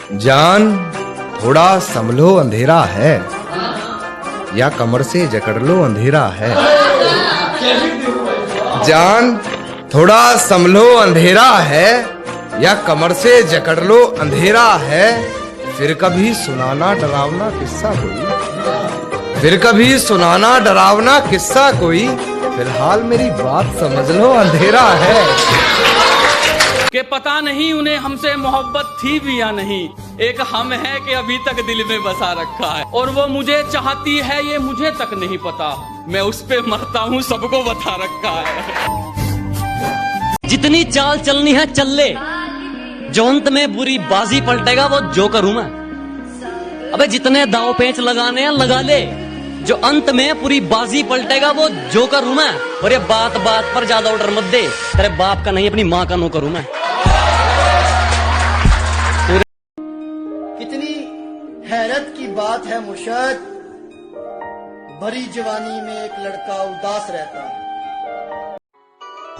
जान थोड़ा संभलो अंधेरा है, या कमर से जकड़ लो अंधेरा है। जान थोड़ा संभलो अंधेरा है, या कमर से जकड़ लो अंधेरा है। फिर कभी सुनाना डरावना किस्सा कोई, फिर कभी सुनाना डरावना किस्सा कोई। फिलहाल मेरी बात समझ लो अंधेरा है। कि पता नहीं उन्हें हमसे मोहब्बत थी भी या नहीं, एक हम है कि अभी तक दिल में बसा रखा है, और वो मुझे चाहती है ये मुझे तक नहीं पता। मैं उस पे मरता हूँ सबको बता रखा है। जितनी चाल चलनी है चल ले, जो अंत में बुरी बाजी पलटेगा वो जोकर हूं मैं। अबे जितने दाव पेंच लगाने हैं लगा ले, जो अंत में पूरी बाजी पलटेगा वो जोकर हूं मैं। और ये बात बात पर ज्यादा ऑर्डर मत दे, तेरे बाप का नहीं अपनी माँ का नौकर हूं मैं। कितनी हैरत की बात है मुर्शद, भरी जवानी में एक लड़का उदास रहता है।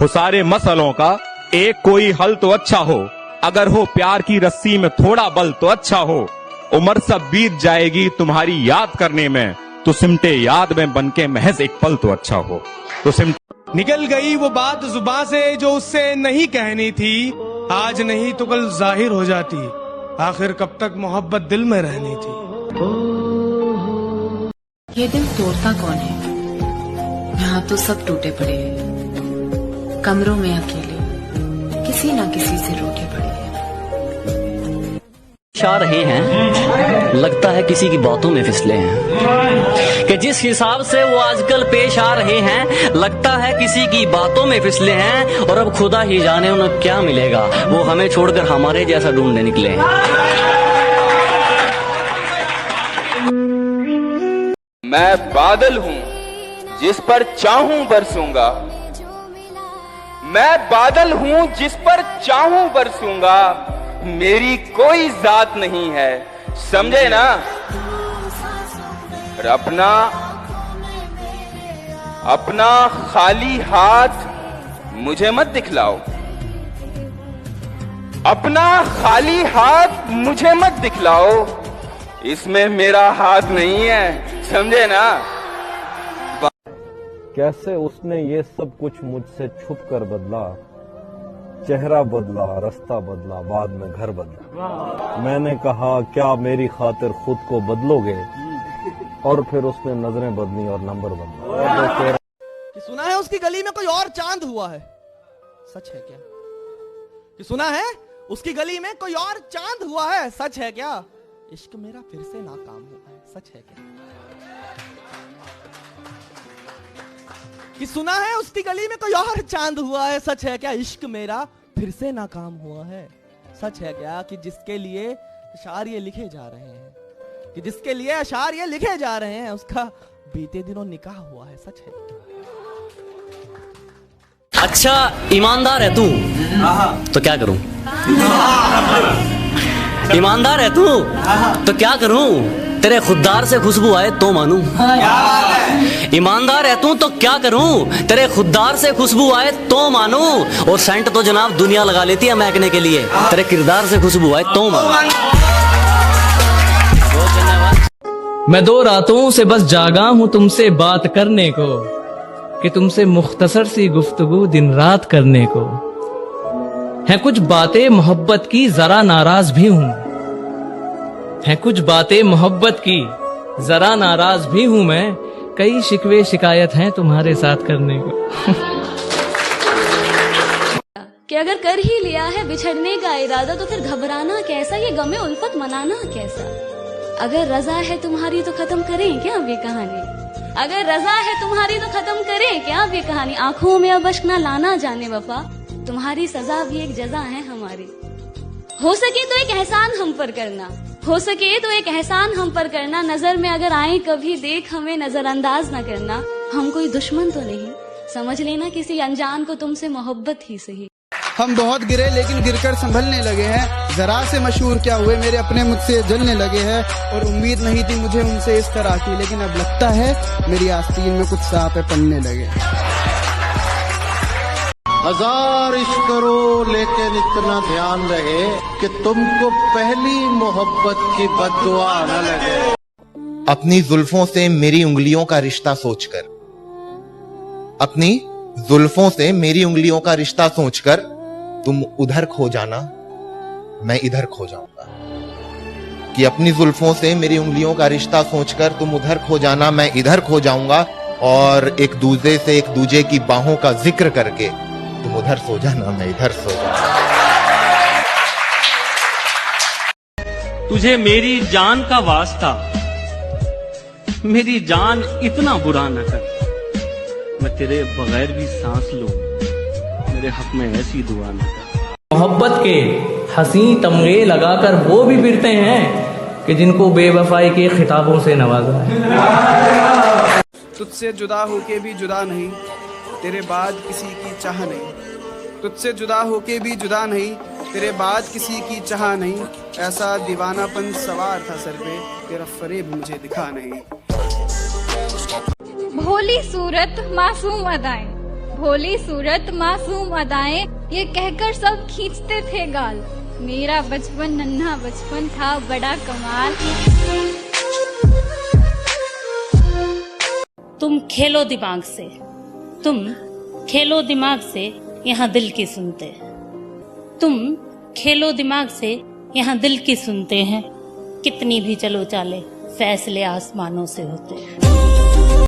हो सारे मसलों का एक कोई हल तो अच्छा हो, अगर हो प्यार की रस्सी में थोड़ा बल तो अच्छा हो। उम्र सब बीत जाएगी तुम्हारी याद करने में, तो सिमटे याद में बनके महज एक पल तो अच्छा हो। तो निकल गई वो बात जुबां से जो उससे नहीं कहनी थी, आज नहीं तो कल जाहिर हो जाती, आखिर कब तक मोहब्बत दिल में रहनी थी। ये दिल तोड़ता कौन है? यहाँ तो सब टूटे पड़े हैं, कमरों में अकेले किसी ना किसी से रूठे पड़े हैं। आ रहे हैं लगता है किसी की बातों में फिसले हैं, कि जिस हिसाब से वो आजकल पेश आ रहे हैं लगता है किसी की बातों में फिसले हैं। और अब खुदा ही जाने उन्हें क्या मिलेगा, वो हमें छोड़कर हमारे जैसा ढूंढने निकले हैं। मैं बादल हूँ जिस पर चाहूं बरसूंगा, मैं बादल हूँ जिस पर चाहूं बरसूंगा। मेरी कोई जात नहीं है, समझे ना। और अपना खाली हाथ मुझे मत दिखलाओ, अपना खाली हाथ मुझे मत दिखलाओ, इसमें मेरा हाथ नहीं है, समझे ना। कैसे उसने ये सब कुछ मुझसे छुप कर बदला, चेहरा बदला, रास्ता बदला, बाद में घर बदला। मैंने कहा क्या मेरी खातिर खुद को बदलोगे, और फिर उसने नजरें बदली और नंबर बदला। कि सुना है उसकी गली में कोई और चांद हुआ है, सच है क्या? कि सुना है उसकी गली में कोई और चांद हुआ है, सच है क्या? इश्क मेरा फिर से नाकाम हुआ है, सच है क्या? कि सुना है उसकी गली में कोई और चांद हुआ है, सच है क्या? इश्क मेरा फिर से नाकाम हुआ है, सच है क्या? कि जिसके लिए अशार ये लिखे जा रहे हैं, कि जिसके लिए अशार ये लिखे जा रहे हैं, उसका बीते दिनों निकाह हुआ है, सच है क्या? अच्छा ईमानदार है तू तो क्या करूं, ईमानदार है तू तो क्या करूं, तेरे खुददार से खुशबू आए तो मानूं। ईमानदार है तू तो क्या करूं, तेरे खुददार से खुशबू आए तो मानूं। और सेंट तो जनाब दुनिया लगा लेती है महकने के लिए, तेरे किरदार से खुशबू आए तो मानूं। मैं 2 रातों से बस जागा हूँ तुमसे बात करने को, कि तुमसे मुख्तसर सी गुफ्तगू दिन रात करने को। है कुछ बातें मोहब्बत की जरा नाराज भी हूँ, है कुछ बातें मोहब्बत की जरा नाराज भी हूँ मैं। कई शिकवे शिकायत हैं तुम्हारे साथ करने को। कि अगर कर ही लिया है बिछड़ने का इरादा, तो फिर घबराना कैसा, ये गमे उल्फत मनाना कैसा। अगर रजा है तुम्हारी तो खत्म करें क्या अब ये कहानी, अगर रजा है तुम्हारी तो खत्म करें क्या अब ये कहानी। आंखों में अब अश्क ना लाना जाने वफा, तुम्हारी सजा भी एक जजा है हमारी। हो सके तो एक एहसान हम पर करना, हो सके तो एक एहसान हम पर करना। नजर में अगर आए कभी देख हमें नजरअंदाज न करना। हम कोई दुश्मन तो नहीं, समझ लेना किसी अनजान को तुमसे मोहब्बत ही सही। हम बहुत गिरे लेकिन गिरकर संभलने लगे हैं, जरा से मशहूर क्या हुए मेरे अपने मुझसे जलने लगे हैं। और उम्मीद नहीं थी मुझे उनसे इस तरह की, लेकिन अब लगता है मेरी आस्तीन में कुछ सांप पलने लगे। हजार इश्क करो लेकिन इतना ध्यान रहे कि तुमको पहली मोहब्बत की बद्दुआ न लगे। अपनी जुल्फों से मेरी उंगलियों का रिश्ता सोचकर, अपनी जुल्फों से मेरी उंगलियों का रिश्ता सोचकर तुम उधर खो जाना मैं इधर खो जाऊंगा। कि अपनी जुल्फों से मेरी उंगलियों का रिश्ता सोचकर तुम उधर खो जाना मैं इधर खो जाऊंगा, और एक दूसरे से एक दूजे की बाहों का जिक्र करके तुम उधर सो जाना मैं इधर सो जाऊंगा। तुझे मेरी जान का वास्ता, मेरी जान इतना बुरा न कर, मैं तेरे बगैर भी सांस लूं, मेरे हक में ऐसी दुआ न कर। मोहब्बत के हंसी तमगे लगाकर वो भी फिरते हैं कि जिनको बेवफाई के खिताबों से नवाजा है। तुझसे जुदा होके भी जुदा नहीं, तेरे बाद किसी की चाह नहीं। तुझसे जुदा होके भी जुदा नहीं, तेरे बाद किसी की चाह नहीं। ऐसा दीवानापन सवार था सर पे, तेरा फरेब मुझे दिखा नहीं। भोली सूरत मासूम अदाएं, भोली सूरत मासूम अदाएं, ये कहकर सब खींचते थे गाल। मेरा बचपन नन्हा बचपन था बड़ा कमाल। तुम खेलो दिमाग से, तुम खेलो दिमाग से, यहाँ दिल की सुनते। तुम खेलो दिमाग से, यहाँ दिल की सुनते हैं। कितनी भी चलो चाले, फैसले आसमानों से होते हैं।